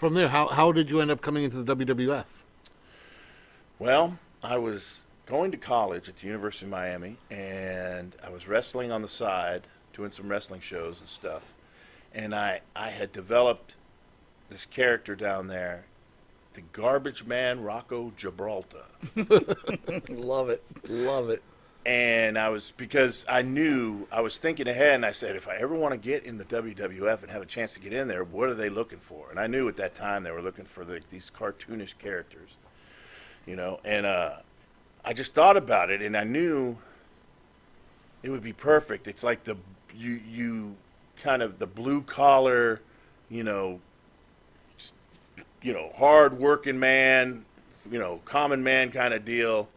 from there, how did you end up coming into the WWF? Well, I was going to college at the University of Miami, and I was wrestling on the side, doing some wrestling shows and stuff. And I had developed this character down there, the Garbage Man Rocco Gibraltar. Love it. Love it. And because I knew, I was thinking ahead, and I said, if I ever want to get in the WWF and have a chance to get in there, what are they looking for? And I knew at that time they were looking for these cartoonish characters, and I just thought about it, and I knew it would be perfect. It's like you kind of the blue collar, hard working man, common man kind of deal.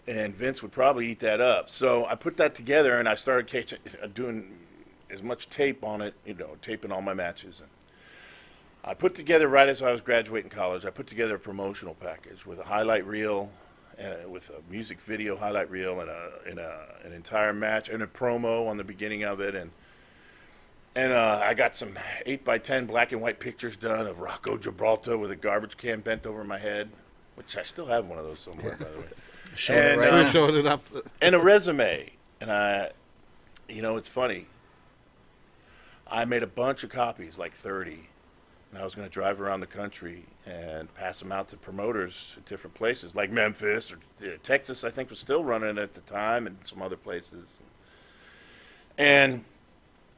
And Vince would probably eat that up. So I put that together, and I started doing as much tape on it, taping all my matches. And I put together, right as I was graduating college, I put together a promotional package with a highlight reel, with a music video highlight reel, and an entire match, and a promo on the beginning of it. And I got some 8x10 black and white pictures done of Rocco Gibraltar with a garbage can bent over my head, which I still have one of those somewhere, by the way. Showing it up. And a resume. And it's funny. I made a bunch of copies, like 30. And I was going to drive around the country and pass them out to promoters at different places, like Memphis or Texas, I think was still running at the time, and some other places. And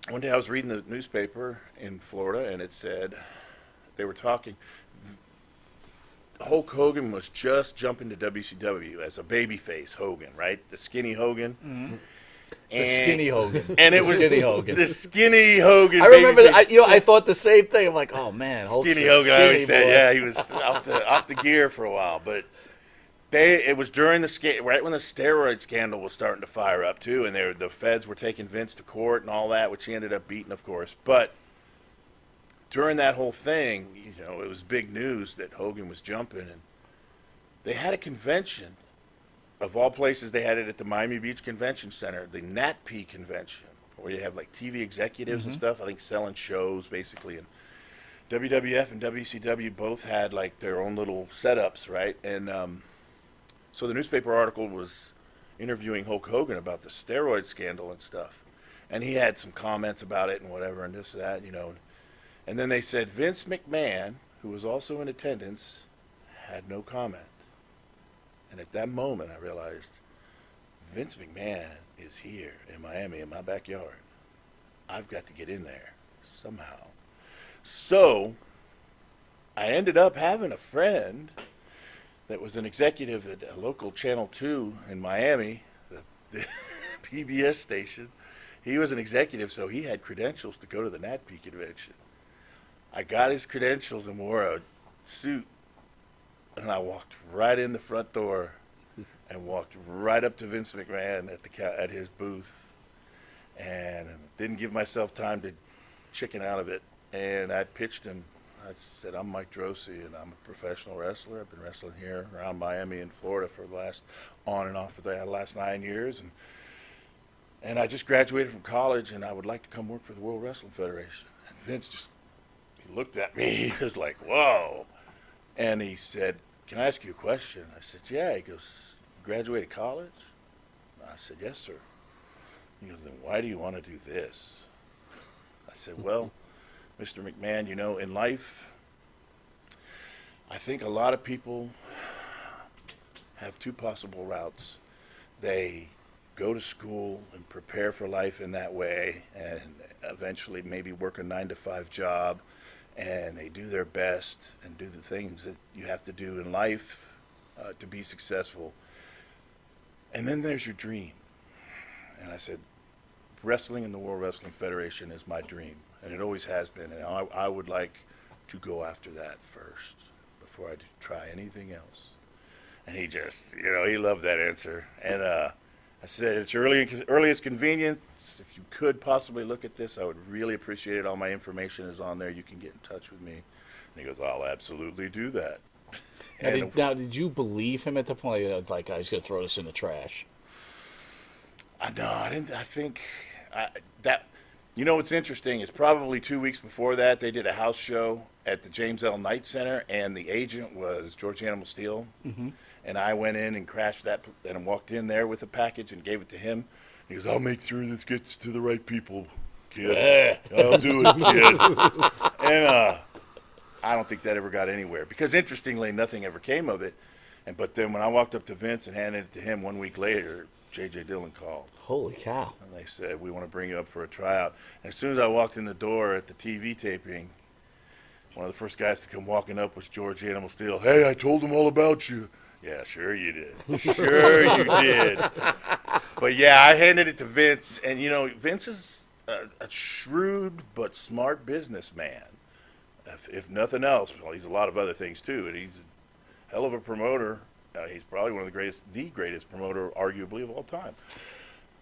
one day I was reading the newspaper in Florida, and it said, they were talking, Hulk Hogan was just jumping to WCW as a babyface Hogan, right? The skinny Hogan. Mm-hmm. The skinny Hogan. And it was skinny Hogan. The skinny Hogan. I remember that. I thought the same thing. I'm like, oh man, Hulk's skinny the Hogan. I always boy. said, yeah, he was off the gear for a while. But it was during right when the steroid scandal was starting to fire up too, and the feds were taking Vince to court and all that, which he ended up beating, of course. But during that whole thing, it was big news that Hogan was jumping, and they had a convention. Of all places, they had it at the Miami Beach Convention Center, the NatP convention, where you have like TV executives and stuff, I think selling shows basically. And WWF and WCW both had like their own little setups, right? And so the newspaper article was interviewing Hulk Hogan about the steroid scandal and stuff. And he had some comments about it and whatever and this, that, And then they said Vince McMahon, who was also in attendance, had no comment. And at that moment, I realized Vince McMahon is here in Miami in my backyard. I've got to get in there somehow. So I ended up having a friend that was an executive at a local Channel 2 in Miami, the PBS station. He was an executive, so he had credentials to go to the NatP convention. I got his credentials and wore a suit. And I walked right in the front door and walked right up to Vince McMahon at his booth, and didn't give myself time to chicken out of it. And I pitched him. I said, I'm Mike Droese, and I'm a professional wrestler. I've been wrestling here around Miami and Florida for on and off for the last 9 years. And I just graduated from college, and I would like to come work for the World Wrestling Federation. And Vince he looked at me. He was like, whoa. And he said, can I ask you a question? I said, yeah. He goes, you graduated college? I said, yes, sir. He goes, then why do you want to do this? I said, well, Mr. McMahon, in life, I think a lot of people have two possible routes. They go to school and prepare for life in that way, and eventually maybe work a 9-to-5 job, and they do their best and do the things that you have to do in life to be successful. And then there's your dream. And I said, wrestling in the World Wrestling Federation is my dream, and it always has been. And I would like to go after that first before I try anything else. And he just, he loved that answer. And I said, it's your earliest convenience. If you could possibly look at this, I would really appreciate it. All my information is on there. You can get in touch with me. And he goes, I'll absolutely do that. Now, did you believe him at the point, like, I was going to throw this in the trash? No, I didn't. I think that You know what's interesting is probably 2 weeks before that, they did a house show at the James L. Knight Center, and the agent was George Animal Steel. Mm-hmm. And I went in and crashed that, and walked in there with a package and gave it to him. He goes, "I'll make sure this gets to the right people, kid. I'll do it, kid." And I don't think that ever got anywhere because, interestingly, nothing ever came of it. But then when I walked up to Vince and handed it to him 1 week later, J.J. Dillon called. Holy cow. And they said, "We want to bring you up for a tryout." And as soon as I walked in the door at the TV taping, one of the first guys to come walking up was George Animal Steel. "Hey, I told him all about you." "Yeah, sure you did. Sure you did." But yeah, I handed it to Vince. And, you know, Vince is a shrewd but smart businessman. If nothing else, well, he's a lot of other things too. And he's a hell of a promoter. He's probably one of the greatest promoter, arguably, of all time.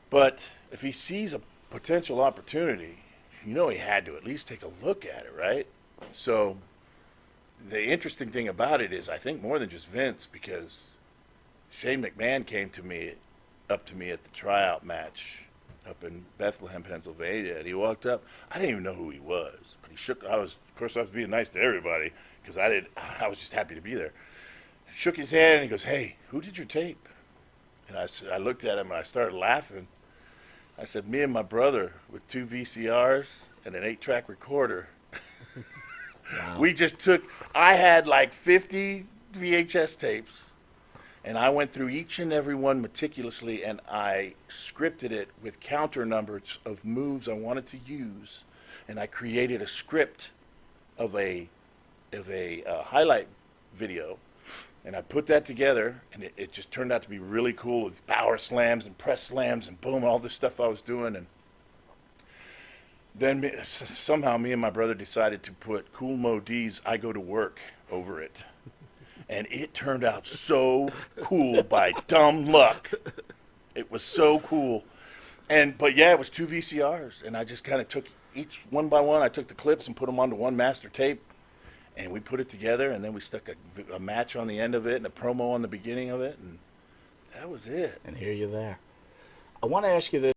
But if he sees a potential opportunity, you know he had to at least take a look at it, right? So the interesting thing about it is, I think more than just Vince, because Shane McMahon came up to me at the tryout match up in Bethlehem, Pennsylvania, and he walked up. I didn't even know who he was, but he shook. Of course, I was being nice to everybody because I was just happy to be there. Shook his hand and he goes, "Hey, who did your tape?" And I looked at him and I started laughing. I said, "Me and my brother with 2 VCRs and an 8-track recorder." Wow. I had like 50 VHS tapes, and I went through each and every one meticulously, and I scripted it with counter numbers of moves I wanted to use, and I created a script of a highlight video, and I put that together, and it just turned out to be really cool with power slams and press slams and boom, all this stuff I was doing. And then somehow me and my brother decided to put Cool Mo D's "I Go to Work" over it. And it turned out so cool by dumb luck. It was so cool. But yeah, it was 2 VCRs. And I just kind of took each one by one. I took the clips and put them onto one master tape. And we put it together. And then we stuck a match on the end of it and a promo on the beginning of it. And that was it. And here you're there. I want to ask you this.